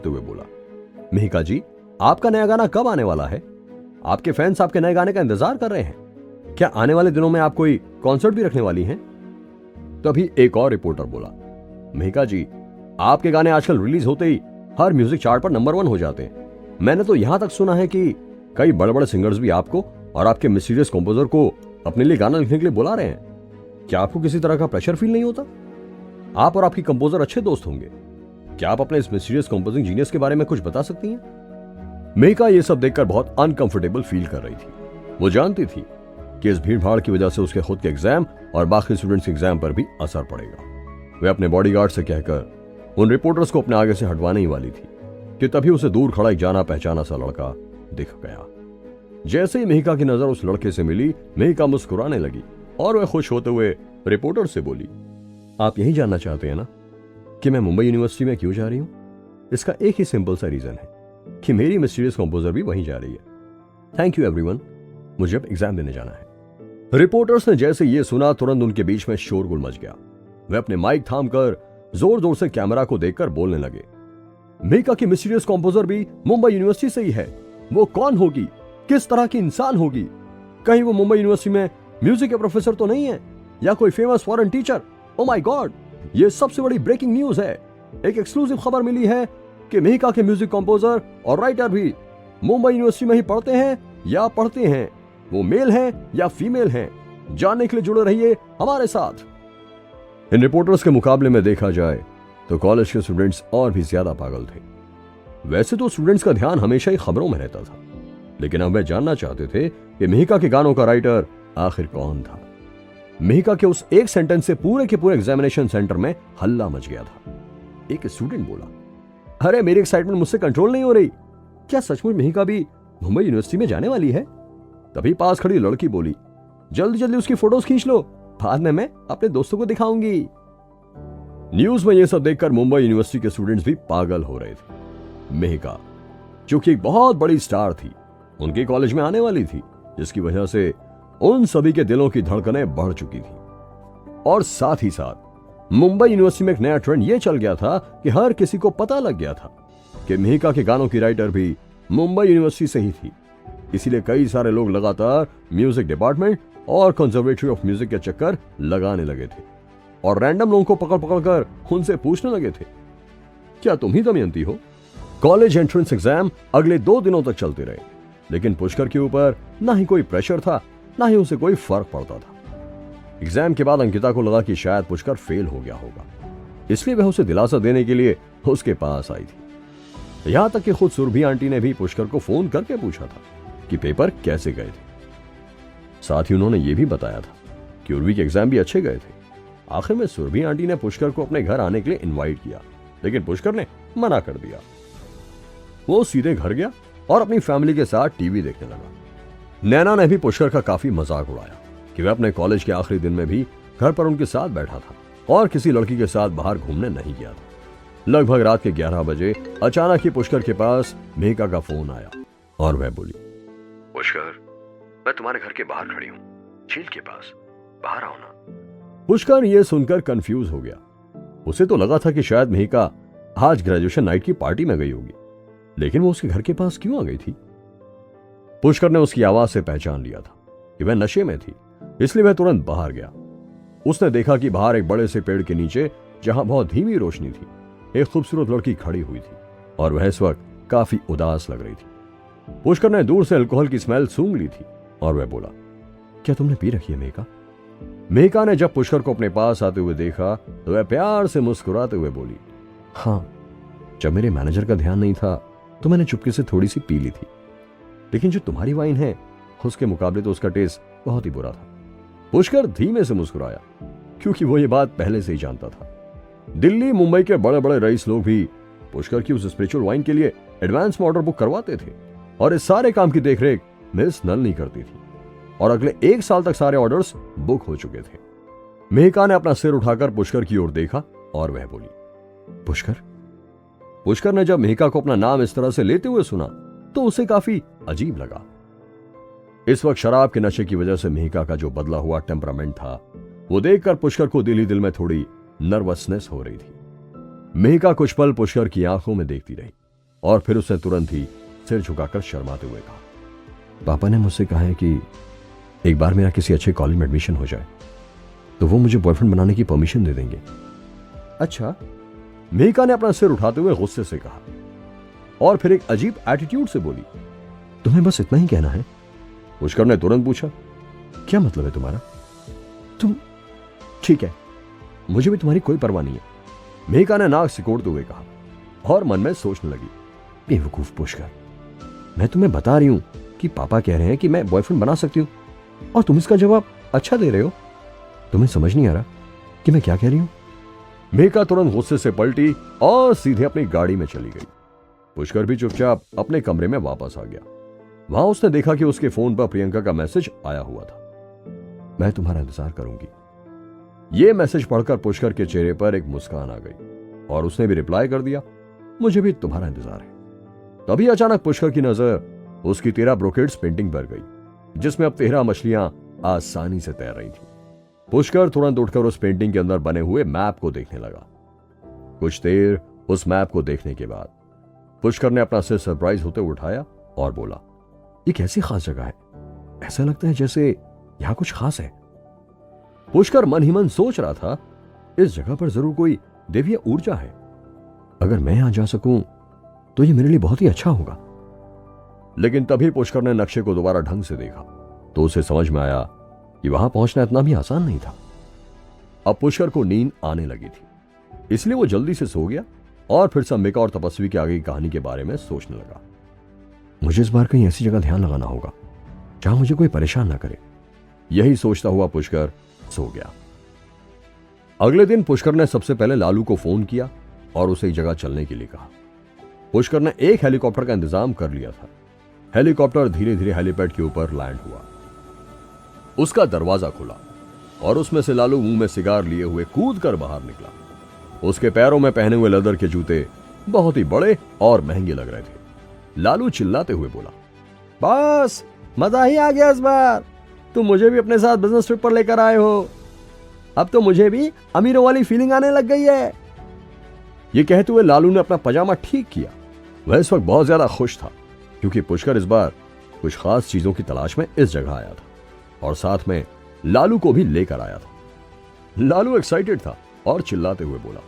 मुस्कुराते हुए बोला, मिहिका जी, आपका नया गाना कब आने वाला है? आपके फैंस आपके नए गाने का इंतजार कर रहे हैं। क्या आने वाले दिनों में आप कोई कॉन्सर्ट भी रखने वाली हैं? तभी एक और रिपोर्टर बोला, मिहिका जी, आपके गाने आजकल रिलीज होते ही हर म्यूजिक चार्ट पर नंबर 1 हो जाते हैं। मैंने तो यहां तक सुना है कि कई बड़े बड़े सिंगर्स भी आपको और आपके मिस्टीरियस कंपोजर को अपने लिए गाना लिखने के लिए बुला रहे हैं। क्या आपको किसी तरह का प्रेशर फील नहीं होता? आप और आपकी कंपोजर अच्छे दोस्त होंगे। क्या आप अपने इस मिस्टीरियस कंपोजिंग जीनियस के बारे में कुछ बता सकती हैं? मिहिका ये सब देखकर बहुत अनकंफर्टेबल फील कर रही थी। वो जानती थी कि इस भीड़ भाड़ की वजह से उसके खुद के एग्जाम और बाकी स्टूडेंट्स के एग्जाम पर भी असर पड़ेगा। वे अपने बॉडीगार्ड से कहकर उन रिपोर्टर्स को अपने आगे से हटवाने ही वाली थी कि तभी उसे दूर खड़ा एक जाना पहचाना सा लड़का दिख गया। जैसे ही मिहिका की नजर उस लड़के से मिली, मिहिका मुस्कुराने लगी और वह खुश होते हुए रिपोर्टर से बोली, आप यही जानना चाहते हैं ना कि मैं मुंबई यूनिवर्सिटी में क्यों जा रही हूं? इसका एक ही सिंपल सा रीजन है कि मेरी मिस्टीरियस कंपोजर भी वहीं जा रही है। थैंक यू एवरीवन, मुझे अब एग्जाम देने जाना है। रिपोर्टर्स ने जैसे ये सुना, तुरंत उनके बीच में शोरगुल मच गया। वे अपने माइक थामकर जोर जोर से कैमरा को देखकर बोलने लगे, मिहिका की मिस्टीरियस कंपोजर भी मुंबई यूनिवर्सिटी से ही है। वो कौन होगी? किस तरह की इंसान होगी? कहीं वो मुंबई यूनिवर्सिटी में म्यूजिक के प्रोफेसर तो नहीं है या कोई famous foreign teacher? Oh my God, ये सबसे बड़ी ब्रेकिंग न्यूज है। एक एक्सक्लूसिव खबर मिली है कि मिहिका के म्यूजिक कंपोजर और राइटर भी मुंबई यूनिवर्सिटी में ही पढ़ते हैं या पढ़ते हैं। वो मेल हैं या फीमेल हैं? जानने के लिए जुड़े रहिए हमारे साथ। इन रिपोर्टर्स के मुकाबले में देखा जाए तो कॉलेज के स्टूडेंट्स और भी ज्यादा पागल थे। वैसे तो स्टूडेंट्स का ध्यान हमेशा ही खबरों में रहता था, लेकिन अब वे जानना चाहते थे कि मिहिका के गानों का राइटर आखिर कौन था। मिहिका के उस एक सेंटेंस से पूरे के पूरे एग्जामिनेशन सेंटर में हल्ला मच गया था। एक स्टूडेंट बोला, अरे मेरी एक्साइटमेंट मुझसे कंट्रोल नहीं हो रही। क्या सचमुच मिहिका भी मुंबई यूनिवर्सिटी में जाने वाली है? तभी पास खड़ी लड़की बोली, जल्दी जल्दी उसकी फोटोज खींच लो, बाद में मैं अपने दोस्तों को दिखाऊंगी। न्यूज में यह सब देखकर मुंबई यूनिवर्सिटी के स्टूडेंट्स भी पागल हो रहे थे। मिहिका जो कि एक बहुत बड़ी स्टार थी, उनके कॉलेज में आने वाली थी, जिसकी वजह से उन सभी के दिलों की धड़कनें बढ़ चुकी थी। और साथ ही साथ मुंबई यूनिवर्सिटी में एक नया ट्रेंड यह चल गया था कि हर किसी को पता लग गया था कि मिहिका के गानों की राइटर भी मुंबई यूनिवर्सिटी से ही थी। इसीलिए कई सारे लोग लगातार म्यूजिक डिपार्टमेंट और कंजर्वेटरी ऑफ म्यूजिक के चक्कर लगाने लगे थे और रैंडम लोगों को पकड़ पकड़ कर उनसे पूछने लगे थे, क्या तुम ही दमयंती हो? कॉलेज एंट्रेंस एग्जाम अगले 2 दिनों तक चलते रहे, लेकिन पुष्कर के ऊपर ना ही कोई प्रेशर था, ना ही उसे कोई फर्क पड़ता था। एग्जाम के बाद अंकिता को लगा कि शायद पुष्कर फेल हो गया होगा, इसलिए वह उसे दिलासा देने के लिए उसके पास आई थी। यहां तक कि खुद सुरभि आंटी ने भी पुष्कर को फोन करके पूछा था कि पेपर कैसे गए थे। साथ ही उन्होंने यह भी बताया था कि उर्वी के एग्जाम भी अच्छे गए थे। आखिर में सुरभि आंटी ने पुष्कर को अपने घर आने के लिए इनवाइट किया, लेकिन पुष्कर ने मना कर दिया। वो सीधे घर गया और अपनी फैमिली के साथ टीवी देखने लगा। नैना ने भी पुष्कर का काफी मजाक उड़ाया कि वह अपने कॉलेज के आखिरी दिन में भी घर पर उनके साथ बैठा था और किसी लड़की के साथ बाहर घूमने नहीं गया था। लगभग रात के 11 बजे अचानक ही पुष्कर के पास मिहिका का फोन आया और वह बोली, पुष्कर, मैं तुम्हारे घर के बाहर खड़ी हूं, झील के पास, बाहर आओ ना। पुष्कर यह सुनकर कंफ्यूज हो गया। उसे तो लगा था कि शायद मिहिका आज ग्रेजुएशन नाइट की पार्टी में गई होगी, लेकिन वो उसके घर के पास क्यों आ गई थी? पुष्कर ने उसकी आवाज से पहचान लिया था कि वह नशे में थी, इसलिए वह तुरंत बाहर गया। उसने देखा कि बाहर एक बड़े से पेड़ के नीचे, जहां बहुत धीमी रोशनी थी, एक खूबसूरत लड़की खड़ी हुई थी और वह इस वक्त काफी उदास लग रही थी। पुष्कर ने दूर से अल्कोहल की स्मेल सूंघ ली थी और वह बोला, क्या तुमने पी रखी है मिहिका? मिहिका ने जब पुष्कर को अपने पास आते हुए देखा तो वह प्यार से मुस्कुराते हुए बोली, हाँ, जब मेरे मैनेजर का ध्यान नहीं था तो मैंने चुपके से थोड़ी सी पी ली थी, लेकिन जो तुम्हारी वाइन है उसके मुकाबले तो उसका टेस्ट बहुत ही बुरा था। पुष्कर धीमे से मुस्कुराया, क्योंकि वो ये बात पहले से ही जानता था। दिल्ली मुंबई के बड़े बड़े रईस लोग भी पुष्कर की उस स्पिरिचुअल वाइन के लिए एडवांस में ऑर्डर बुक करवाते थे और इस सारे काम की देखरेख मिस नलिनी करती थी और अगले 1 साल तक सारे ऑर्डर्स बुक हो चुके थे। मिहिका ने अपना सिर उठाकर पुष्कर की ओर देखा और वह बोली, पुष्कर। पुष्कर ने जब मिहिका को अपना नाम इस तरह से लेते हुए सुना तो उसे काफी अजीब लगा। इस वक्त शराब के नशे की वजह से मिहिका का जो बदला हुआ टेम्परामेंट था, वो देखकर पुष्कर को दिल ही दिल में थोड़ी नर्वसनेस हो रही थी। मिहिका कुछ पल पुष्कर की आंखों में देखती रही, और फिर उसने तुरंत ही सिर झुकाकर शर्माते हुए कहा, पापा ने मुझसे कहा है कि एक बार मेरा किसी अच्छे कॉलेज में एडमिशन हो जाए तो वो मुझे बॉयफ्रेंड बनाने की परमिशन दे देंगे। अच्छा? मेघा ने अपना सिर उठाते हुए गुस्से से कहा और फिर एक अजीब एटीट्यूड से बोली, तुम्हें बस इतना ही कहना है? पुष्कर ने तुरंत पूछा, क्या मतलब है तुम्हारा? तुम ठीक है, मुझे भी तुम्हारी कोई परवाह नहीं है, मेघा ने नाक सिकोड़ते हुए कहा और मन में सोचने लगी, बेवकूफ पुष्कर, मैं तुम्हें बता रही हूं कि पापा कह रहे हैं कि मैं बॉयफ्रेंड बना सकती हूं और तुम इसका जवाब अच्छा दे रहे हो। तुम्हें समझ नहीं आ रहा कि मैं क्या कह रही हूं? मेघा तुरंत गुस्से से पलटी और सीधे अपनी गाड़ी में चली गई। पुष्कर भी चुपचाप अपने कमरे में वापस आ गया। वहां उसने देखा कि उसके फोन पर प्रियंका का मैसेज आया हुआ था, मैं तुम्हारा इंतजार करूंगी। यह मैसेज पढ़कर पुष्कर के चेहरे पर एक मुस्कान आ गई और उसने भी रिप्लाई कर दिया, मुझे भी तुम्हारा इंतजार है। तभी अचानक पुष्कर की नजर उसकी 13 ब्रोकेड्स पेंटिंग पर गई जिसमें अब 13 मछलियां आसानी से तैर रही थी। पुष्कर तुरंत उठकर उस पेंटिंग के अंदर बने हुए मैप को देखने लगा। कुछ देर उस मैप को देखने के बाद पुष्कर ने अपना सिर सरप्राइज होते उठाया और बोला, ये कैसी खास जगह है? ऐसा लगता है जैसे यहां कुछ खास है। पुष्कर मन ही मन सोच रहा था, इस जगह पर जरूर कोई देवीय ऊर्जा है। अगर मैं यहां जा सकूं तो ये मेरे लिए बहुत ही अच्छा होगा। लेकिन तभी पुष्कर ने नक्शे को दोबारा ढंग से देखा तो उसे समझ में आया कि वहां पहुंचना इतना भी आसान नहीं था। अब पुष्कर को नींद आने लगी थी, इसलिए वो जल्दी से सो गया और फिर अंबिका और तपस्वी के आगे की कहानी के बारे में सोचने लगा। मुझे इस बार कहीं ऐसी जगह ध्यान लगाना होगा जहां मुझे कोई परेशान ना करे। यही सोचता हुआ पुष्कर सो गया। अगले दिन पुष्कर ने सबसे पहले लालू को फोन किया और उसे एक जगह चलने के लिए कहा। पुष्कर ने एक हेलीकॉप्टर का इंतजाम कर लिया था। हेलीकॉप्टर धीरे धीरे हेलीपैड के ऊपर लैंड हुआ। उसका दरवाजा खुला और उसमें से लालू मुंह में सिगार लिए हुए कूद कर बाहर निकला। उसके पैरों में पहने हुए लेदर के जूते बहुत ही बड़े और महंगे लग रहे थे। लालू चिल्लाते हुए बोला, बस मजा ही आ गया इस बार, तुम मुझे भी अपने साथ बिजनेस ट्रिप पर लेकर आए हो। अब तो मुझे भी अमीरों वाली फीलिंग आने लग गई है। ये कहते हुए लालू ने अपना पजामा ठीक किया। वह इस वक्त बहुत ज्यादा खुश था क्योंकि पुष्कर इस बार कुछ खास चीजों की तलाश में इस जगह आया था और साथ में लालू को भी लेकर आया था। लालू एक्साइटेड था और चिल्लाते हुए बोला,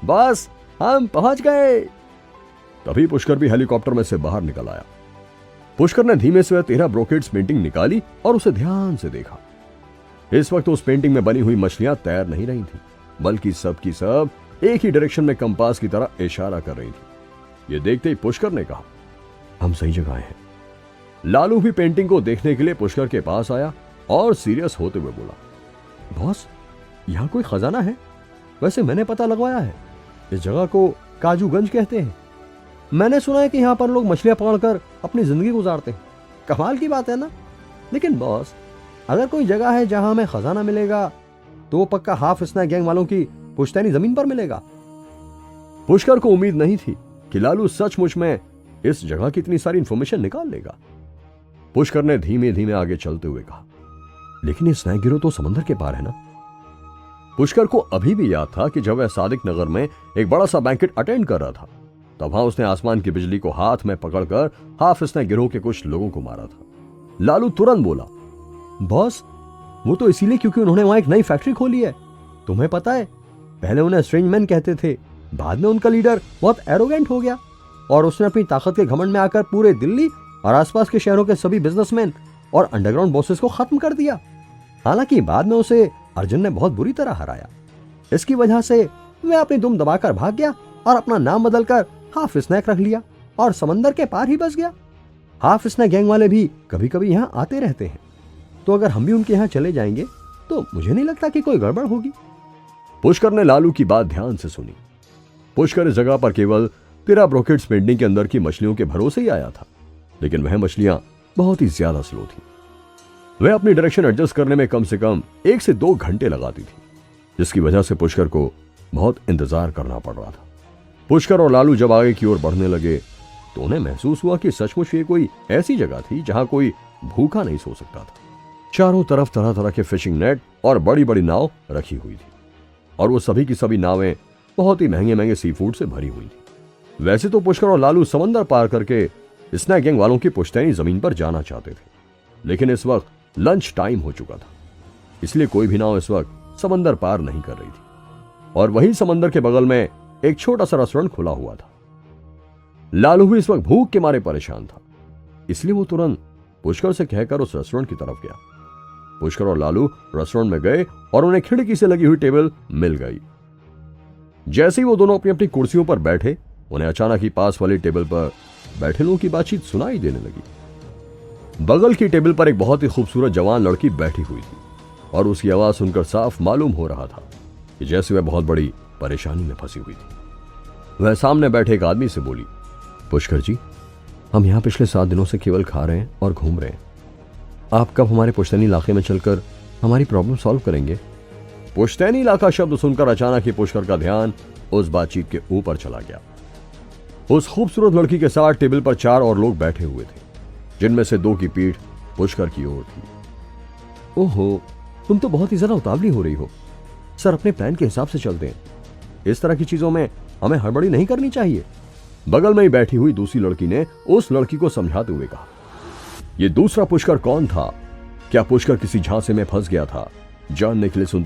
बस हम पहुंच गए। तभी पुष्कर भी हेलीकॉप्टर में से बाहर निकल आया। पुष्कर ने धीमे से 13 ब्रोकेड्स पेंटिंग निकाली और उसे ध्यान से देखा। इस वक्त उस पेंटिंग में बनी हुई मछलियां तैर नहीं रही थी, बल्कि सब की सब एक ही डायरेक्शन में कंपास की तरह इशारा कर रही थी। यह देखते ही पुष्कर ने कहा, हम सही जगह आए हैं। लालू भी पेंटिंग को देखने के लिए पुष्कर के पास आया और सीरियस होते हुए बोला, बॉस यहां कोई खजाना है? वैसे मैंने पता लगवाया है, इस जगह को काजूगंज कहते हैं। मैंने सुना है कि यहां पर लोग मछलियां पकड़कर अपनी जिंदगी गुजारते हैं। कमाल की बात है ना? लेकिन बॉस अगर कोई जगह है जहां हमें खजाना मिलेगा तो वो पक्का हाफ स्नैक गैंग वालों की पुश्तैनी जमीन पर मिलेगा। पुष्कर को उम्मीद नहीं थी कि लालू सचमुच में इस जगह की इतनी सारी इंफॉर्मेशन निकाल लेगा। पुष्कर ने धीमे धीमे आगे चलते हुए कहा, लेकिन ये स्नैक गिरोह तो समंदर के पार है ना? पुष्कर को अभी भी याद था कि जब वह सादिक नगर में एक बड़ा सा बैंकेट अटेंड कर रहा था तब वहां उसने आसमान की बिजली को हाथ में पकड़कर हाफ स्नैक गिरोह के कुछ लोगों को मारा था। लालू तुरंत बोला, बॉस वो तो इसीलिए क्योंकि उन्होंने वहां एक नई फैक्ट्री खोली है। तुम्हें पता है पहले उन्हें स्ट्रेंज मैन कहते थे, बाद में उनका लीडर बहुत एरोगेंट हो गया और उसने अपनी ताकत के घमंड में आकर पूरे दिल्ली और आसपास के शहरों के सभी बिजनेसमैन और अंडरग्राउंड बॉसेस को खत्म कर दिया। हालांकि बाद में उसे अर्जुन ने बहुत बुरी तरह हराया। इसकी वजह से वह अपनी दुम दबाकर भाग गया और अपना नाम बदलकर हाफ स्नैक रख लिया और समंदर के पार ही बस गया। हाफ स्नैक गैंग वाले भी कभी कभी यहाँ आते रहते हैं, तो अगर हम भी उनके यहाँ चले जाएंगे तो मुझे नहीं लगता कि कोई गड़बड़ होगी। पुष्कर ने लालू की बात ध्यान से सुनी। पुष्कर इस जगह पर केवल 13 ब्रोकेड्स पेंटिंग के अंदर की मछलियों के भरोसे ही आया था, लेकिन वह मछलियां बहुत ही ज्यादा स्लो थी। वह अपनी डायरेक्शन एडजस्ट करने में कम से कम 1 से 2 घंटे लगाती थी, जिसकी वजह से पुष्कर को बहुत इंतजार करना पड़ रहा था। पुष्कर और लालू जब आगे की ओर बढ़ने लगे तो उन्हें महसूस हुआ कि सचमुच ये कोई ऐसी जगह थी जहां कोई भूखा नहीं सो सकता था। चारों तरफ तरह तरह के फिशिंग नेट और बड़ी बड़ी नाव रखी हुई थी और वो सभी की सभी नावें बहुत ही महंगे महंगे सी फूड से भरी हुई थी। वैसे तो पुष्कर और लालू समंदर पार करके स्नैक गैंग वालों की पुश्तैनी जमीन पर जाना चाहते थे, लेकिन इस वक्त लंच टाइम हो चुका था, इसलिए कोई भी नाव इस वक्त समंदर पार नहीं कर रही थी। और वही समंदर के बगल में एक छोटा सा रेस्टोरेंट खुला हुआ था। लालू भी इस वक्त भूख के मारे परेशान था, इसलिए वो तुरंत पुष्कर से कहकर उस रेस्टोरेंट की तरफ गया। पुष्कर और लालू रेस्टोरेंट में गए और उन्हें खिड़की से लगी हुई टेबल मिल गई। जैसे ही वो दोनों अपनी अपनी कुर्सियों पर बैठे, उन्हें अचानक ही पास वाली टेबल पर बैठे लोगों की बातचीत सुनाई देने लगी। बगल की टेबल पर एक बहुत ही खूबसूरत जवान लड़की बैठी हुई थी और उसकी आवाज सुनकर साफ मालूम हो रहा था कि जैसे वह बहुत बड़ी परेशानी में फंसी हुई थी। वह सामने बैठे एक आदमी से बोली, पुष्कर जी, हम यहां पिछले 7 दिनों से केवल खा रहे हैं और घूम रहे हैं। आप कब हमारे पुश्तैनी इलाके में चलकर हमारी प्रॉब्लम सॉल्व करेंगे? पुश्तैनी इलाका शब्द सुनकर अचानक ही पुष्कर का ध्यान उस बातचीत के ऊपर चला गया। उस खूबसूरत लड़की के साथ टेबल पर 4 और लोग बैठे हुए थे, जिनमें से 2 की पीठ पुष्कर की ओर थी। ओहो, तुम तो बहुत ही ज्यादा उतावली हो रही हो। सर, अपने प्लान के हिसाब से चलते हैं। इस तरह की चीजों में हमें हड़बड़ी नहीं करनी चाहिए। बगल में ही बैठी हुई दूसरी लड़की ने उस लड़की को समझाते हुए कहा। यह दूसरा पुष्कर कौन था? क्या पुष्कर किसी झांसे में फंस गया था? जानने के लिए सुनते